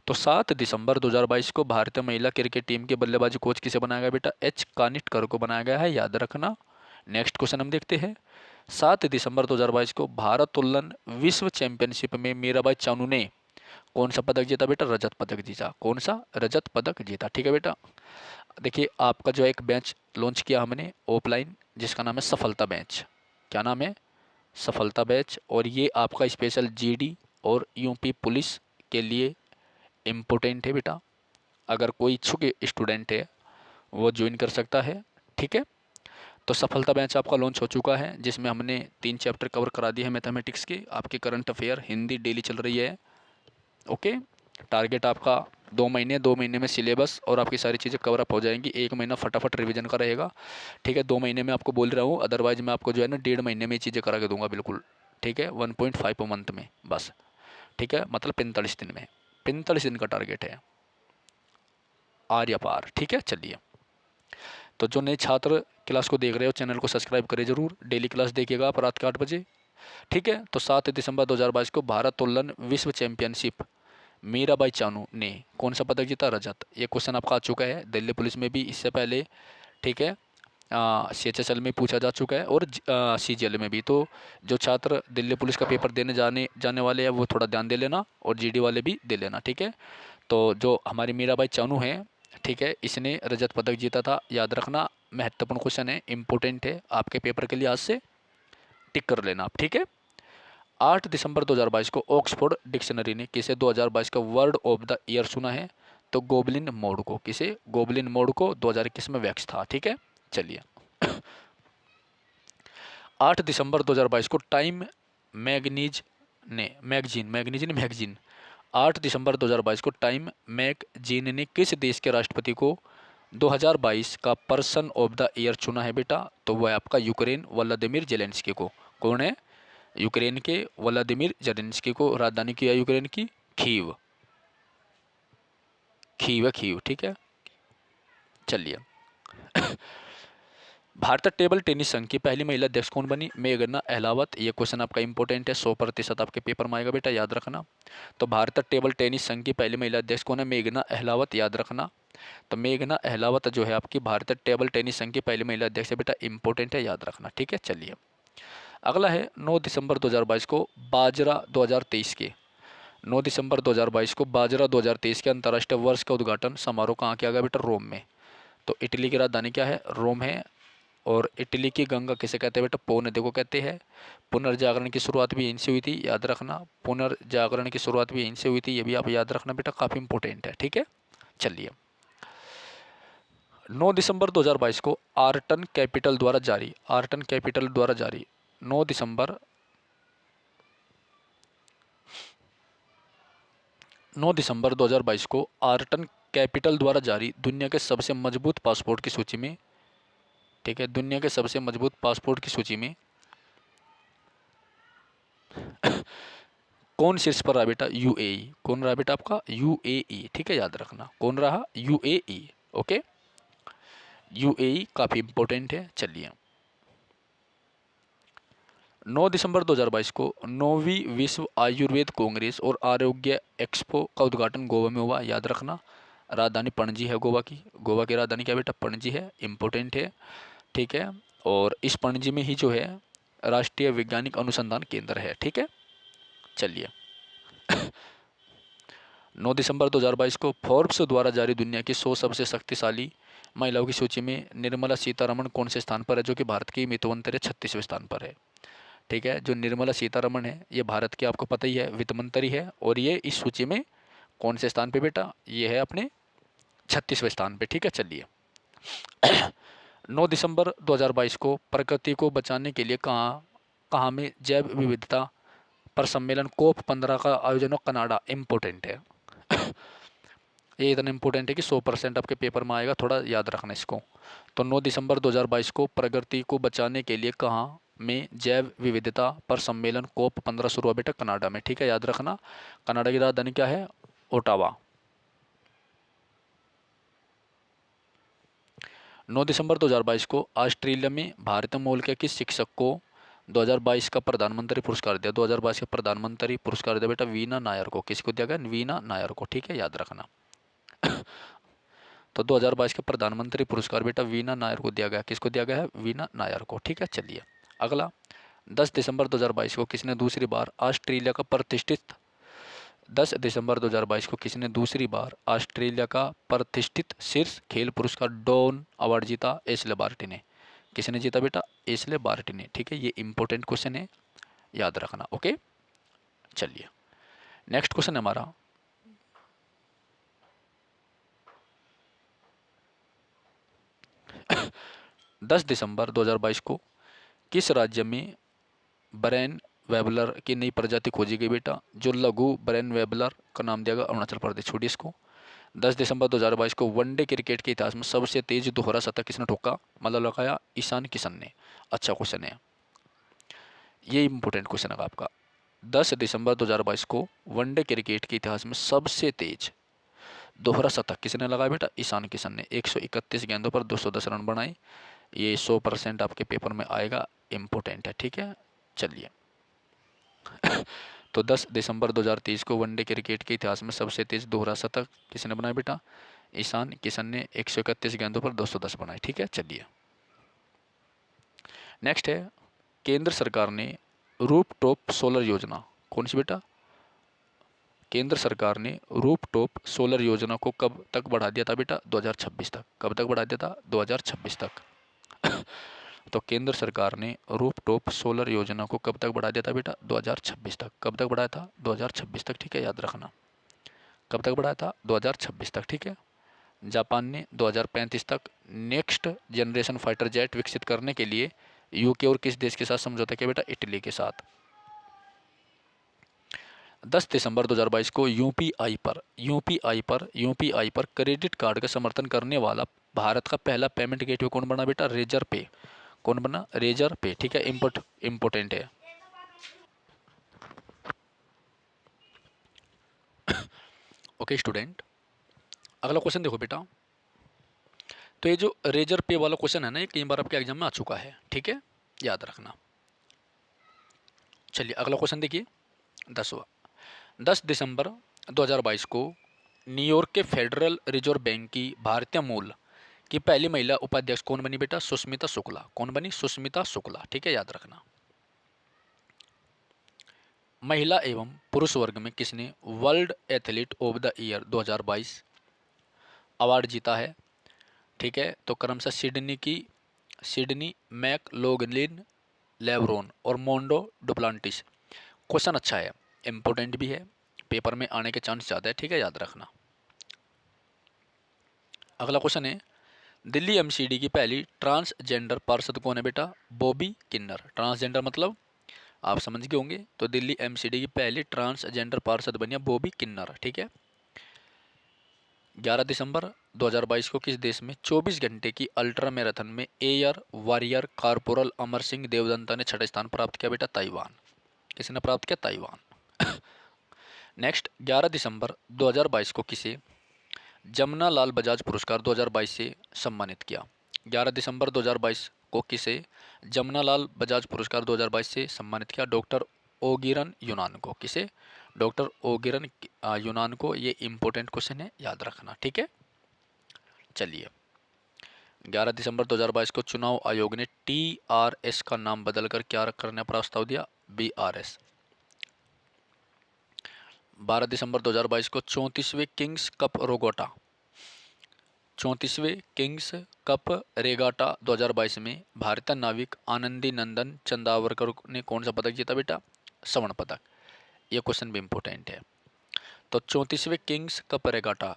तो 7 दिसंबर 2022 को भारतीय महिला क्रिकेट टीम के बल्लेबाजी कोच किसे बनाया गया बेटा? एच कानिटकर को बनाया गया है, याद रखना। नेक्स्ट क्वेश्चन हम देखते हैं। 7 दिसंबर 2022 को भारोत्तोलन विश्व चैंपियनशिप में मीराबाई चानू ने कौन सा पदक जीता बेटा? रजत पदक जीता। कौन सा? रजत पदक जीता। ठीक है बेटा, देखिए आपका जो एक बैच लॉन्च किया हमने ऑफलाइन, जिसका नाम है सफलता बैच। क्या नाम है? सफलता बैच। और ये आपका स्पेशल जीडी और यूपी पुलिस के लिए इम्पोर्टेंट है बेटा। अगर कोई इच्छुक स्टूडेंट है वो ज्वाइन कर सकता है। ठीक है, तो सफलता बैच आपका लॉन्च हो चुका है, जिसमें हमने 3 चैप्टर कवर करा दिए हैं मैथमेटिक्स के। आपके करंट अफेयर हिंदी डेली चल रही है। ओके, टारगेट आपका 2 महीने में सिलेबस और आपकी सारी चीज़ें कवर अप हो जाएंगी। 1 महीना फटाफट रिवीजन का रहेगा। ठीक है, 2 महीने में आपको बोल रहा हूँ, अदरवाइज मैं आपको जो है ना 1.5 महीने में चीज़ें करा के दूंगा बिल्कुल। ठीक है, 1.5 मंथ में बस। ठीक है, मतलब 45 दिन में, 45 दिन का टारगेट है, आर या पार। ठीक है, चलिए, तो जो नए छात्र क्लास को देख रहे हो चैनल को सब्सक्राइब करें जरूर, डेली क्लास देखिएगा आप रात के 8 बजे। ठीक है, तो 7 दिसंबर 2022 को भारोत्तोलन विश्व चैंपियनशिप मीराबाई चानू ने कौन सा पदक जीता? रजत। ये क्वेश्चन आपका आ चुका है दिल्ली पुलिस में भी इससे पहले। ठीक है, CHSL में पूछा जा चुका है और CGL में भी। तो जो छात्र दिल्ली पुलिस का पेपर देने जाने वाले हैं वो थोड़ा ध्यान दे लेना, और GD वाले भी दे लेना। ठीक है, तो जो हमारी मीराबाई चानू है, ठीक है, इसने रजत पदक जीता था, याद रखना। महत्वपूर्ण क्वेश्चन है, इंपॉर्टेंट है आपके पेपर के लिए, आज से टिक कर लेना आप। ठीक है, 8 दिसंबर 2022 को ऑक्सफोर्ड डिक्शनरी ने किसे 2022 का वर्ड ऑफ द ईयर चुना है? तो गोबलिन मोड को। किसे? गोबलिन मोड को 2021 में वैक्स था। ठीक है, चलिए 8 दिसंबर 2022 को टाइम मैगनीज मैगजीन 8 दिसंबर 2022 को टाइम मैगजीन ने किस देश के राष्ट्रपति को 2022 का पर्सन ऑफ द ईयर चुना है बेटा? तो वह है आपका यूक्रेन व्लादिमीर जेलेंस्की को। कौन है? यूक्रेन के व्लादिमीर जेलेंस्की को। राजधानी की है यूक्रेन की कीव। कीव। ठीक है, चलिए भारतीय टेबल टेनिस संघ की पहली महिला अध्यक्ष कौन बनी? मेघना अहलावत। ये क्वेश्चन आपका इंपॉर्टेंट है, 100% आपके पेपर में आएगा बेटा, याद रखना। तो भारतीय टेबल टेनिस संघ की पहली महिला अध्यक्ष कौन है? मेघना अहलावत, याद रखना। तो मेघना अहलावत जो है आपकी भारतीय टेबल टेनिस संघ की पहली महिला अध्यक्ष है बेटा, इंपॉर्टेंट है, याद रखना। ठीक है, चलिए अगला है 9 दिसंबर 2022 को बाजरा 2023 के 9 दिसंबर 2022 को बाजरा 2023 के अंतर्राष्ट्रीय वर्ष का उद्घाटन समारोह कहाँ किया गया बेटा? रोम में। तो इटली की राजधानी क्या है? रोम है। और इटली की गंगा किसे कहते हैं बेटा? पो नदी को कहते हैं। पुनर्जागरण की शुरुआत भी यहीं से हुई थी, याद रखना। पुनर्जागरण की शुरुआत भी यहीं से हुई थी, ये भी आप याद रखना बेटा, काफ़ी इंपॉर्टेंट है। ठीक है, चलिए 9 दिसंबर 2022 को आर्टन कैपिटल द्वारा जारी 9 दिसंबर 2022 को आर्टन कैपिटल द्वारा जारी दुनिया के सबसे मजबूत पासपोर्ट की सूची में, ठीक है, दुनिया के सबसे मजबूत पासपोर्ट की सूची में कौन शीर्ष पर रहा बेटा? UAE। कौन रहा बेटा आपका? UAE। ठीक है, याद रखना, कौन रहा? UAE। ओके, UAE काफ़ी इंपॉर्टेंट है। चलिए 9 दिसंबर 2022 को 9वीं विश्व आयुर्वेद कांग्रेस और आरोग्य एक्सपो का उद्घाटन गोवा में हुआ, याद रखना। राजधानी पणजी है गोवा की। गोवा की राजधानी क्या बेटा? पणजी है, इंपॉर्टेंट है। ठीक है, और इस पणजी में ही जो है राष्ट्रीय वैज्ञानिक अनुसंधान केंद्र है। ठीक है, चलिए 9 दिसंबर 2022 को फोर्ब्स द्वारा जारी दुनिया की 100 सबसे शक्तिशाली महिलाओं की सूची में निर्मला सीतारमण कौन से स्थान पर है? जो कि भारत की मितवंतर 36वें स्थान पर है। ठीक है, जो निर्मला सीतारमण है ये भारत की, आपको पता ही है, वित्त मंत्री है। और ये इस सूची में कौन से स्थान पे बेटा? ये है अपने 36वें स्थान पे। ठीक है, चलिए 9 दिसंबर 2022 को प्रकृति को बचाने के लिए कहाँ कहाँ में जैव विविधता पर सम्मेलन COP15 का आयोजन हो? कनाडा। इंपॉर्टेंट है ये इतना इंपॉर्टेंट है कि 100% आपके पेपर में आएगा, थोड़ा याद रखना इसको। तो 9 दिसंबर 2022 को प्रकृति को बचाने के लिए कहाँ में जैव विविधता पर सम्मेलन COP15 शुरू हुआ बेटा? कनाडा में। ठीक है, याद रखना। कनाडा की राजधानी क्या है? ओटावा। 9 दिसंबर 2022 को ऑस्ट्रेलिया में भारतीय मूल के किस शिक्षक को 2022 का प्रधानमंत्री पुरस्कार दिया? 2022 का प्रधानमंत्री पुरस्कार दिया बेटा वीना नायर को। किसको दिया गया? वीना नायर को। ठीक है, याद रखना। तो 2022 का प्रधानमंत्री पुरस्कार बेटा वीना नायर को दिया गया। किसको दिया गया है? वीना नायर को। ठीक है, चलिए अगला। 10 दिसंबर 2022 को किसने दूसरी बार ऑस्ट्रेलिया का प्रतिष्ठित 10 दिसंबर 2022 को किसने दूसरी बार ऑस्ट्रेलिया का प्रतिष्ठित शीर्ष खेल पुरस्कार डॉन अवार्ड जीता? एशले बार्टी ने। किसने जीता बेटा? एशले बार्टी ने। ठीक है, ये इंपॉर्टेंट क्वेश्चन है, याद रखना। ओके, चलिए नेक्स्ट क्वेश्चन हमारा 10 दिसंबर 2022 को किस राज्य में ब्रेन वेबलर की नई प्रजाति खोजी गई बेटा? जो लघु ब्रेन वेबलर का नाम दिया गया अरुणाचल प्रदेश। छोड़िए इसको। 10 दिसंबर 2022 को वनडे क्रिकेट के इतिहास में सबसे तेज दोहरा शतक किसने ठोका? मतलब लगाया ईशान किशन ने। अच्छा क्वेश्चन है, ये इंपॉर्टेंट क्वेश्चन है आपका। 10 दिसंबर 2022 को वनडे क्रिकेट के इतिहास में सबसे तेज दोहरा शतक किसने लगाया बेटा? ईशान किशन ने। 131 गेंदों पर 210 रन बनाए। ये 100% आपके पेपर में आएगा, इंपॉर्टेंट है। ठीक है, चलिए तो 10 दिसंबर 2023 को वनडे क्रिकेट के इतिहास में सबसे तेज दोहरा शतक किसने बनाया बेटा? ईशान किशन ने। 131 गेंदों पर 210 बनाए। ठीक है, चलिए नेक्स्ट है, केंद्र सरकार ने रूफटॉप सोलर योजना, कौन सी बेटा? केंद्र सरकार ने रूफटॉप सोलर योजना को कब तक बढ़ा दिया था बेटा? 2026 तक। कब तक बढ़ा दिया था? 2026 तक। तो केंद्र सरकार ने रूफटॉप सोलर योजना को कब तक बढ़ा दिया था बेटा? 2026 तक। कब तक बढ़ाया था? 2026 तक। ठीक है, याद रखना। कब तक बढ़ाया था? 2026 तक। ठीक है, जापान ने 2035 तक नेक्स्ट जनरेशन फाइटर जेट विकसित करने के लिए यूके और किस देश के साथ समझौता किया बेटा? इटली के साथ। 10 दिसंबर 2022 को यूपीआई पर क्रेडिट कार्ड का समर्थन करने वाला भारत का पहला पेमेंट गेटवे कौन बना बेटा? रेजर पे। कौन बना? रेजर पे। ठीक है, इंपोर्टेंट है। ओके स्टूडेंट, अगला क्वेश्चन देखो बेटा। तो ये जो रेजर पे वाला क्वेश्चन है ना, ये कई बार आपके एग्जाम में आ चुका है। ठीक है, याद रखना। चलिए अगला क्वेश्चन देखिए, 10वां। 10 दिसंबर 2022 को न्यूयॉर्क के फेडरल रिजर्व बैंक की भारतीय मूल की पहली महिला उपाध्यक्ष कौन बनी बेटा? सुष्मिता शुक्ला। कौन बनी? सुष्मिता शुक्ला। ठीक है, याद रखना। महिला एवं पुरुष वर्ग में किसने world athlete of the year 2022 award जीता है? ठीक है, तो क्रमशः सिडनी मैकलोगलिन, लेब्रोन और मोंडो डुप्लांटिस। क्वेश्चन अच्छा है, इंपॉर्टेंट भी है, पेपर में आने के चांस ज़्यादा है। ठीक है, याद रखना। अगला क्वेश्चन है, दिल्ली एमसीडी की पहली ट्रांसजेंडर पार्षद कौन है बेटा? बॉबी किन्नर। ट्रांसजेंडर मतलब आप समझ गए होंगे। तो दिल्ली एमसीडी की पहली ट्रांसजेंडर पार्षद बनी बॉबी किन्नर। ठीक है, 11 दिसंबर 2022 को किस देश में 24 घंटे की अल्ट्रा मैराथन में air warrior corporal Amar Singh Devdatta ने छठा स्थान प्राप्त किया बेटा? ताइवान। किसने प्राप्त किया? ताइवान। नेक्स्ट, 11 दिसंबर 2022 को किसे जमुना लाल बजाज पुरस्कार 2022 से सम्मानित किया? 11 दिसंबर 2022 को किसे जमुना लाल बजाज पुरस्कार 2022 से सम्मानित किया? डॉक्टर ओगिरन यूनान को। किसे? डॉक्टर ओगिरन यूनान को। ये इंपॉर्टेंट क्वेश्चन है, याद रखना। ठीक है, चलिए 11 दिसंबर 2022 को चुनाव आयोग ने टीआरएस का नाम बदलकर क्या करने का प्रस्ताव दिया? बीआरएस। 12 दिसंबर 2022 को 34वें किंग्स कप रेगाटा 2022 में भारतीय नाविक आनंदी नंदन चंदावरकर ने कौन सा पदक जीता बेटा? स्वर्ण पदक। ये क्वेश्चन भी इंपॉर्टेंट है। तो 34वें किंग्स कप रेगाटा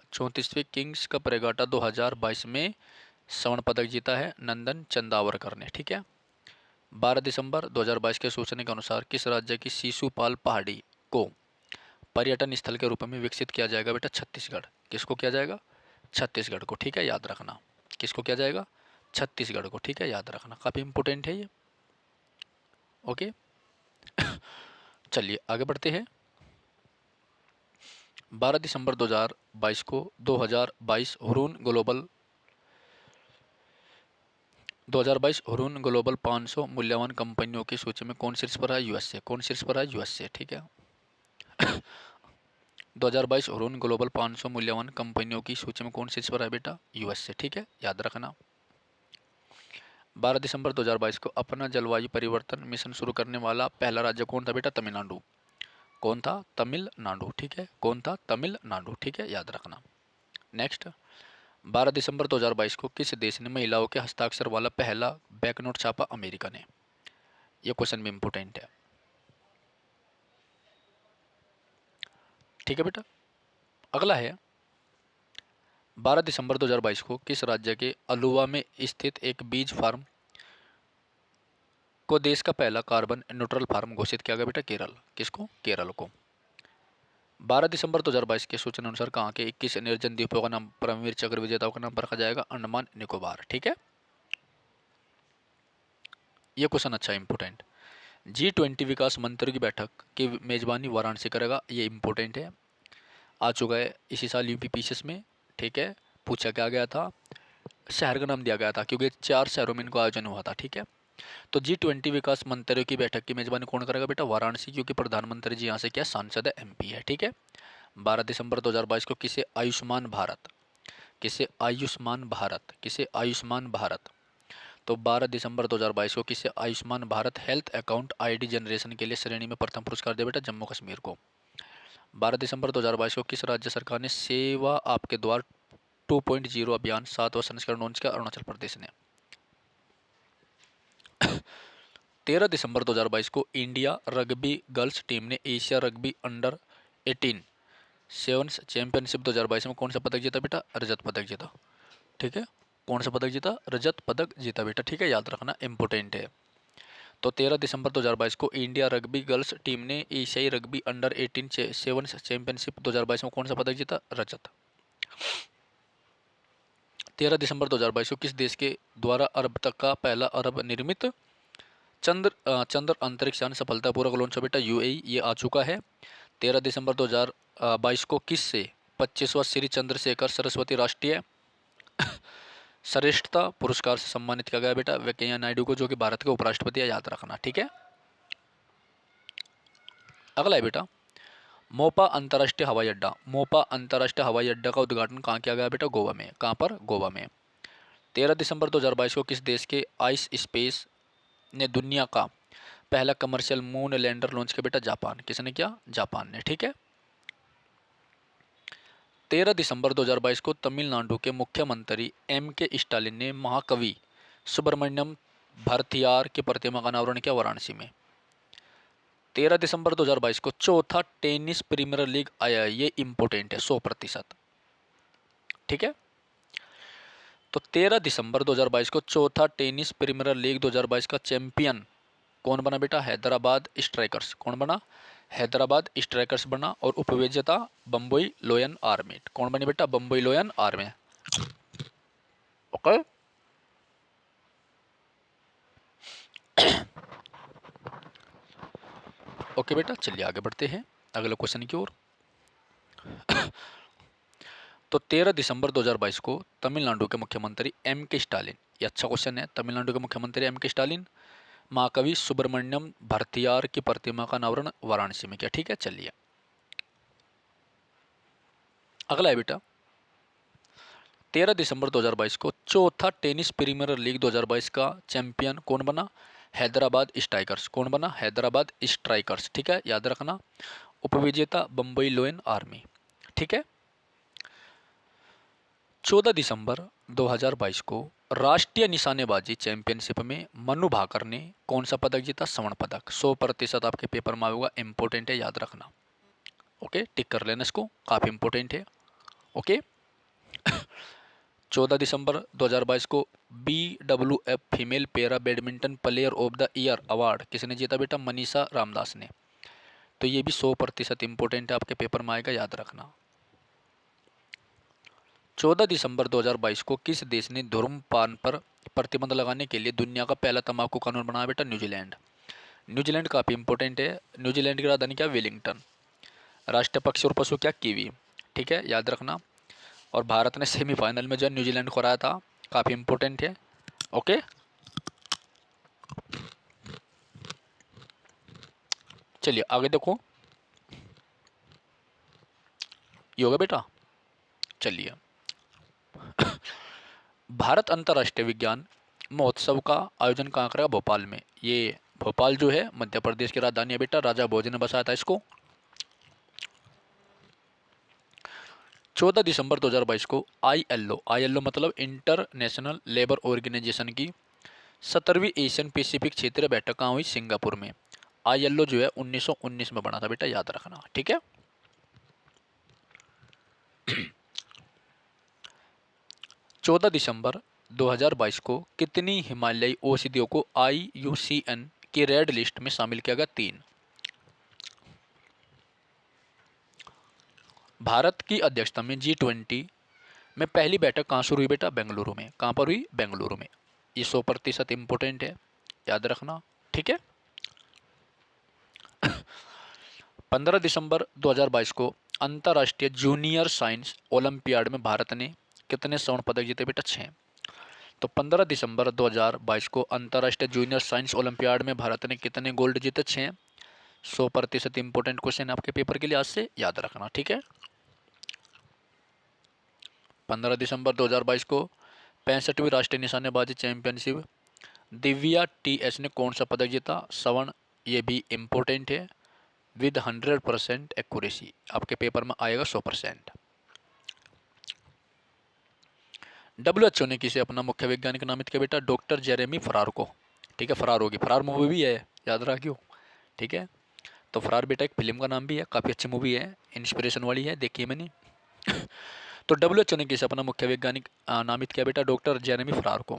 2022 में स्वर्ण पदक जीता है नंदन चंदावरकर ने। ठीक है, 12 दिसंबर 2022 के सूचना के अनुसार किस राज्य की शिशुपाल पहाड़ी को पर्यटन स्थल के रूप में विकसित किया जाएगा बेटा? छत्तीसगढ़। किसको किया जाएगा? छत्तीसगढ़ को। ठीक है, याद रखना। किसको किया जाएगा? छत्तीसगढ़ को। ठीक है, याद रखना, काफ़ी इंपॉर्टेंट है ये। ओके चलिए आगे बढ़ते हैं। 12 दिसंबर 2022 को 2022 हुरून ग्लोबल 2022 हुरून ग्लोबल 500 मूल्यवान कंपनियों की सूची में कौन शीर्ष पर है? यूएसए। कौन शीर्ष पर है? यूएसए। ठीक है। 2022 हुरून ग्लोबल 500 मूल्यवान कंपनियों की सूची में कौन शीर्ष पर है बेटा? यूएसए। ठीक है, याद रखना। 12 दिसंबर 2022 को अपना जलवायु परिवर्तन मिशन शुरू करने वाला पहला राज्य कौन था बेटा? तमिलनाडु। कौन था? तमिलनाडु। ठीक है, कौन था? तमिलनाडु। ठीक है, याद रखना। नेक्स्ट, 12 दिसंबर 2022 को किस देश ने महिलाओं के हस्ताक्षर वाला पहला बैंकनोट छापा? अमेरिका ने। यह क्वेश्चन भी इंपोर्टेंट है। ठीक है बेटा, अगला है 12 दिसंबर 2022 को किस राज्य के अलुवा में स्थित एक बीज फार्म को देश का पहला कार्बन न्यूट्रल फार्म घोषित किया गया बेटा? केरल। किसको? केरल को। 12 दिसंबर 2022 के सूचना अनुसार कहाँ के 21 निर्जन द्वीपों का नाम परमवीर चक्र विजेताओं का नाम रखा जाएगा? अंडमान निकोबार। ठीक है, यह क्वेश्चन अच्छा इंपोर्टेंट। G20 विकास मंत्रियों की बैठक की मेजबानी वाराणसी करेगा? ये इंपॉर्टेंट है, आ चुका है इसी साल यूपीपीसीएस में। ठीक है, पूछा क्या गया था? शहर का नाम दिया गया था क्योंकि 4 शहरों में इनको आयोजन हुआ था। ठीक है, तो G20 विकास मंत्रियों की बैठक की मेजबानी कौन करेगा बेटा? वाराणसी, क्योंकि प्रधानमंत्री जी यहाँ से क्या सांसद है, एमपी है। ठीक है, 12 दिसंबर 2022 को किसे आयुष्मान भारत, किसे आयुष्मान भारत, किसे आयुष्मान भारत, तो 12 दिसंबर 2022 को किसे Ayushman Bharat health account ID generation के लिए श्रेणी में प्रथम पुरस्कार दिया बेटा? जम्मू कश्मीर को। 12 दिसंबर 2022 को किस राज्य सरकार ने सेवा आपके द्वार 2.0 अभियान 7वां संस्करण लॉन्च किया? अरुणाचल प्रदेश ने। 13 दिसंबर 2022 को इंडिया रग्बी गर्ल्स टीम ने Asia rugby under 18 sevens championship 2022 में कौन सा पदक जीता बेटा? रजत पदक जीता। ठीक है, कौन सा पदक जीता? रजत पदक जीता बेटा। ठीक है, याद रखना, इंपोर्टेंट है। तो 13 दिसंबर 2022 को इंडिया रग्बी गर्ल्स टीम ने एशियाई रग्बी अंडर 18 सेवन्स चैंपियनशिप 2022 में कौन सा पदक जीता? रजत। 13 दिसंबर 2022 को किस देश के द्वारा अरब तक का पहला अरब निर्मित चंद्र अंतरिक्ष यान सफलतापूर्वक लॉन्च हुआ बेटा? यूएई। ये आ चुका है। 13 दिसंबर 2022 को किस से 25वां श्री चंद्रशेखर सरस्वती राष्ट्रीय श्रेष्ठता पुरस्कार से सम्मानित किया गया बेटा? वेंकैया नायडू को, जो कि भारत के उपराष्ट्रपति है, याद रखना। ठीक है, अगला है बेटा मोपा अंतर्राष्ट्रीय हवाई अड्डा। मोपा अंतर्राष्ट्रीय हवाई अड्डा का उद्घाटन कहाँ किया गया बेटा? गोवा में। कहाँ पर? गोवा में। 13 दिसंबर 2022 को किस देश के आइस स्पेस ने दुनिया का पहला कमर्शियल मून लैंडर लॉन्च किया बेटा? जापान। किसने किया? जापान ने। ठीक है, 13 दिसंबर 2022 को तमिलनाडु के मुख्यमंत्री M.K. स्टालिन ने महाकवि सुब्रमण्यम भारतियार की प्रतिमा का अनावरण किया? वाराणसी में। 13 दिसंबर 2022 को चौथा टेनिस प्रीमियर लीग आया, ये इंपोर्टेंट है 100%। ठीक है, तो 13 दिसंबर 2022 को चौथा टेनिस प्रीमियर लीग 2022 का चैंपियन कौन बना बेटा? हैदराबाद स्ट्राइकर्स। कौन बना? हैदराबाद स्ट्राइकर्स बना। और उपविजेता बम्बई लोयन आर्मी। कौन बनी बेटा? बम्बई लोयन आर्मी। ओके, ओके बेटा, चलिए आगे बढ़ते हैं अगले क्वेश्चन की ओर। तो 13 दिसंबर 2022 को तमिलनाडु के मुख्यमंत्री M.K. स्टालिन, ये अच्छा क्वेश्चन है, तमिलनाडु के मुख्यमंत्री M.K. स्टालिन महाकवि सुब्रमण्यम भारतियार की प्रतिमा का अनावरण वाराणसी में किया। ठीक है, चलिए अगला है बेटा 13 दिसंबर 2022 को चौथा टेनिस प्रीमियर लीग 2022 का चैंपियन कौन बना? हैदराबाद स्ट्राइकर्स। कौन बना? हैदराबाद स्ट्राइकर्स। ठीक है, याद रखना। उपविजेता बम्बई लोयन आर्मी। ठीक है, 14 दिसंबर 2022 को राष्ट्रीय निशानेबाजी चैंपियनशिप में मनु भाकर ने कौन सा पदक जीता? स्वर्ण पदक। 100% आपके पेपर में आएगा, इंपॉर्टेंट है, याद रखना। ओके, टिक कर लेना इसको, काफ़ी इंपॉर्टेंट है। ओके, 14 दिसंबर 2022 को BWF फीमेल पेरा badminton player of the year award किसने जीता बेटा? मनीषा रामदास ने। तो ये भी 100% इंपॉर्टेंट है, आपके पेपर में आएगा, याद रखना। 14 दिसंबर 2022 को किस देश ने धूम्रपान पर प्रतिबंध लगाने के लिए दुनिया का पहला तंबाकू कानून बनाया बेटा? न्यूजीलैंड। न्यूजीलैंड काफ़ी इंपॉर्टेंट है। न्यूजीलैंड की राजधानी क्या? वेलिंगटन। राष्ट्रीय पक्षी और पशु क्या? कीवी। ठीक है, याद रखना। और भारत ने सेमीफाइनल में जो न्यूजीलैंड को हराया था, काफ़ी इंपॉर्टेंट है। ओके, चलिए आगे देखो, ये होगा बेटा। चलिए, भारत अंतर्राष्ट्रीय विज्ञान महोत्सव का आयोजन कहाँ करेगा? भोपाल में। ये भोपाल जो है मध्य प्रदेश की राजधानी है बेटा, राजा भोज ने बसाया था इसको। 14 दिसंबर 2022 को ILO मतलब इंटरनेशनल लेबर ऑर्गेनाइजेशन की 17वीं एशियन पैसिफिक क्षेत्रीय बैठक कहाँ हुई? सिंगापुर में। ILO जो है 1919 में बना था बेटा, याद रखना, ठीक है। 14 दिसंबर 2022 को कितनी हिमालयी औषधियों को IUCN की रेड लिस्ट में शामिल किया गया? 3। भारत की अध्यक्षता में G20 में पहली बैठक कहाँ शुरू हुई बेटा? बेंगलुरु में। कहाँ पर हुई? बेंगलुरु में। ये 100% इंपोर्टेंट है, याद रखना, ठीक है। 15 दिसंबर 2022 को अंतर्राष्ट्रीय जूनियर साइंस ओलंपियाड में भारत ने कितने स्वर्ण पदक जीते बेटा? 6। तो 15 दिसंबर 2022 को अंतर्राष्ट्रीय जूनियर साइंस ओलंपियाड में भारत ने कितने गोल्ड जीते? 6। 100% इंपोर्टेंट क्वेश्चन आपके पेपर के लिए आज से, याद रखना, ठीक है। 15 दिसंबर 2022 को 65वीं राष्ट्रीय निशानेबाजी चैंपियनशिप दिव्या TS ने कौन सा पदक जीता? स्वर्ण। ये भी इम्पोर्टेंट है, विद 100% एक्यूरेसी, आपके पेपर में आएगा 100%। WHO ने किसे अपना मुख्य वैज्ञानिक नामित किया बेटा? डॉक्टर जेरेमी फरार को, ठीक है। फरार होगी, फरार मूवी भी है, याद रखियो, ठीक है। तो फरार बेटा एक फिल्म का नाम भी है, काफ़ी अच्छी मूवी है, इंस्पिरेशन वाली है, देखी है मैंने। तो WHO ने किसे अपना मुख्य वैज्ञानिक नामित किया बेटा? डॉक्टर जेरेमी फरार को।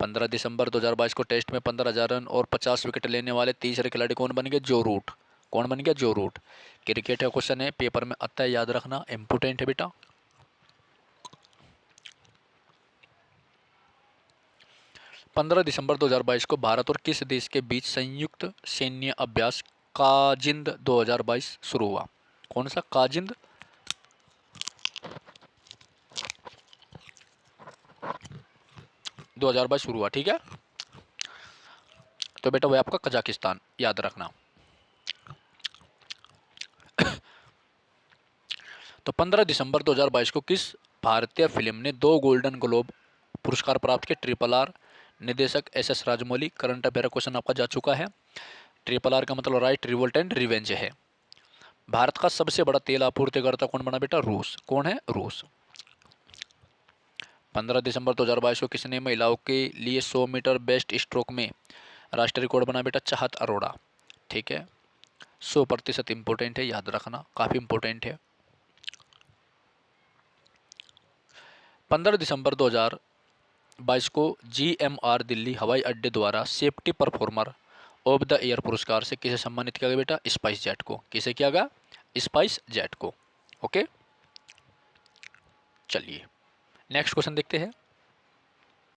15 दिसंबर 2022 को टेस्ट में 15,000 रन और 50 विकेट लेने वाले तीसरे खिलाड़ी कौन बन गए? जो रूट। कौन बन गया? जो रूट। क्रिकेट का क्वेश्चन है, पेपर में आता है, याद रखना, इंपोर्टेंट है बेटा। 15 दिसंबर 2022 को भारत और किस देश के बीच संयुक्त सैन्य अभ्यास काजिंद 2022 शुरू हुआ? कौन सा? काजिंद 2022 शुरू हुआ, ठीक है। तो बेटा वो आपका कजाकिस्तान, याद रखना। तो 15 दिसंबर 2022 को किस भारतीय फिल्म ने 2 गोल्डन ग्लोब पुरस्कार प्राप्त किए? RRR। निर्देशक SS Rajamouli. Current affair question आपका जा चुका है। RRR का मतलब राइट, रिवोल्ट एंड रिवेंज है। भारत का सबसे बड़ा तेल आपूर्तिकर्ता कौन बना बेटा? रूस। कौन है? रूस। 15 दिसंबर 2022 को किसने महिलाओं के लिए 100 मीटर बेस्ट स्ट्रोक में राष्ट्रीय रिकॉर्ड बना बेटा? चाहत अरोड़ा, ठीक है। 100% इंपोर्टेंट है, याद रखना, काफ़ी इंपोर्टेंट है। 15 दिसंबर 2022 को GMR दिल्ली हवाई अड्डे द्वारा safety performer of the year पुरस्कार से किसे सम्मानित किया गया बेटा? स्पाइस जेट को। किसे किया गया? स्पाइस जेट को, ओके। चलिए नेक्स्ट क्वेश्चन देखते हैं।